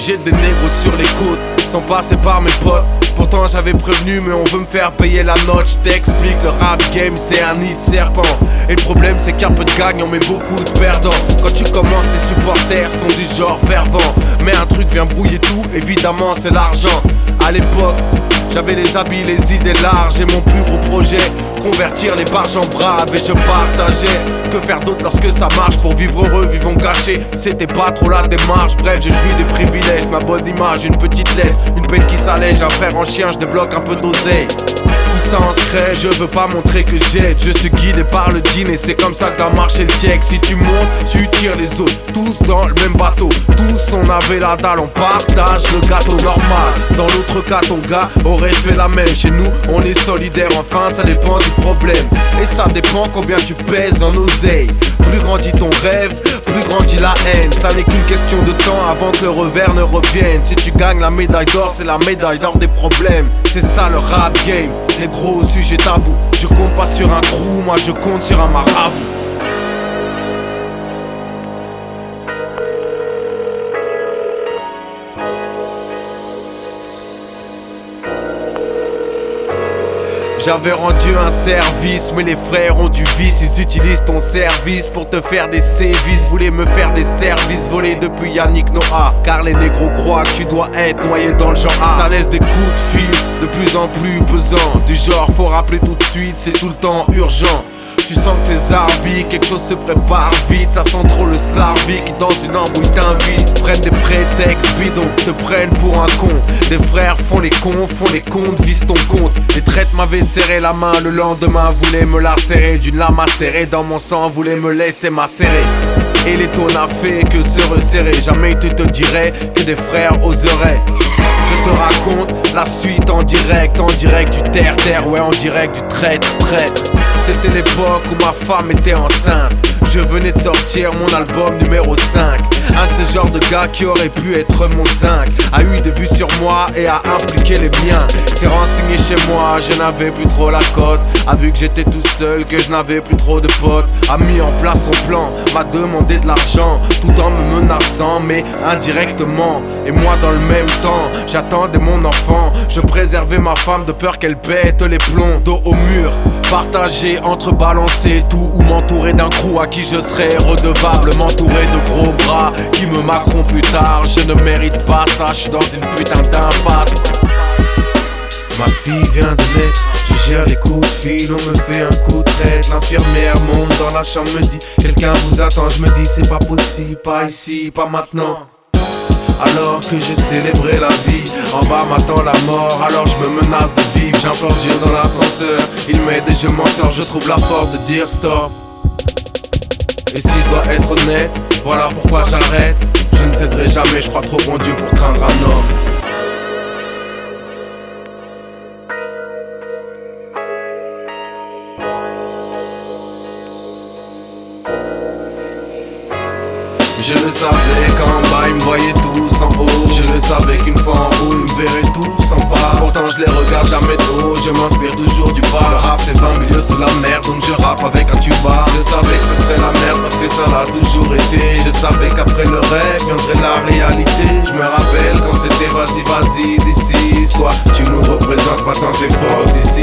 J'ai des négros sur les côtes, sans passer par mes potes. Pourtant j'avais prévenu mais on veut me faire payer la note. J't'explique, le rap game c'est un nid de serpent. Et le problème c'est qu'il y a peu de gagnants mais beaucoup de perdants. Quand tu commences tes supporters sont du genre fervent. Mais un truc vient brouiller tout, évidemment c'est l'argent. À l'époque j'avais les habits, les idées larges. Et mon plus gros projet, convertir les barges en braves. Et je partageais, que faire d'autre lorsque ça marche. Pour vivre heureux, vivons cachés. C'était pas trop la démarche. Bref, je jouis des privilèges, ma bonne image, une petite lettre, une peine qui s'allège. Un frère en chien, je débloque un peu d'oseille. Tout ça en secret, je veux pas montrer que j'aide. Je suis guidé par le dîner, c'est comme ça que doit marcher le tiec. Si tu montes, tu tires les autres, tous dans le même bateau. Tous on avait la dalle, on partage le gâteau normal. Dans l'autre cas, ton gars aurait fait la même. Chez nous, on est solidaire, enfin ça dépend du problème. Et ça dépend combien tu pèses en oseille. Plus grandit ton rêve, plus grandit la haine. Ça n'est qu'une question de temps avant que le revers ne revienne. Si tu gagnes la médaille d'or, c'est la médaille d'or des problèmes. C'est ça le rap game, les gros sujets tabous. Je compte pas sur un crew, moi je compte sur un marabout. J'avais rendu un service, mais les frères ont du vice. Ils utilisent ton service pour te faire des sévices. Voulaient me faire des services volés depuis Yannick Noah. Car les négros croient que tu dois être noyé dans le genre A. Ça laisse des coups de fil de plus en plus pesants. Du genre faut rappeler tout de suite, c'est tout le temps urgent. Tu sens que tes arbitres, quelque chose se prépare vite. Ça sent trop le slarvie qui dans une embrouille t'invite. Prennent des prétextes bidons, te prennent pour un con. Des frères font les comptes, visent ton compte. Les traites m'avaient serré la main, le lendemain voulaient me la serrer. D'une lame acérée dans mon sang, voulaient me laisser macérer. Et les taux n'a fait que se resserrer. Jamais tu te dirais que des frères oseraient. Je te raconte la suite en direct du terre-terre, ouais en direct du traître. C'était l'époque où ma femme était enceinte. Je venais de sortir mon album numéro 5. Un de ces genres de gars qui aurait pu être mon zinc a eu des vues sur moi et a impliqué les miens. S'est renseigné chez moi, je n'avais plus trop la cote. A vu que j'étais tout seul, que je n'avais plus trop de potes. A mis en place son plan, m'a demandé de l'argent, tout en me menaçant mais indirectement. Et moi dans le même temps, j'attendais mon enfant. Je préservais ma femme de peur qu'elle pète les plombs. Dos au mur, partagé entre balancer tout ou m'entourer d'un crew à qui je serais redevable. M'entourer de gros bras qui me macront plus tard. Je ne mérite pas ça, je suis dans une putain d'impasse. Ma fille vient de naître, je gère les coups de fil, on me fait un coup de traite. L'infirmière monte dans la chambre, me dit quelqu'un vous attend. Je me dis c'est pas possible, pas ici, pas maintenant. Alors que j'ai célébré la vie, en bas m'attend la mort, alors je me menace de vivre. J'implore Dieu dans l'ascenseur, il m'aide et je m'en sors, je trouve la force de dire stop. Et si je dois être honnête, voilà pourquoi j'arrête. Je ne céderai jamais, je crois trop en Dieu pour craindre un homme. Je le savais qu'en bas ils me voyaient tous en haut. Je le savais qu'une fois en haut ils me verraient tous en bas. Pourtant je les regarde jamais trop, je m'inspire toujours du bas. Le rap c'est 20 milieux sous la mer, donc je rappe avec un tuba. Je savais que ce serait la merde parce que ça l'a toujours été. Je savais qu'après le rêve viendrait la réalité. Je me rappelle quand c'était vas-y, this is toi. Tu nous représentes maintenant c'est fort d'ici.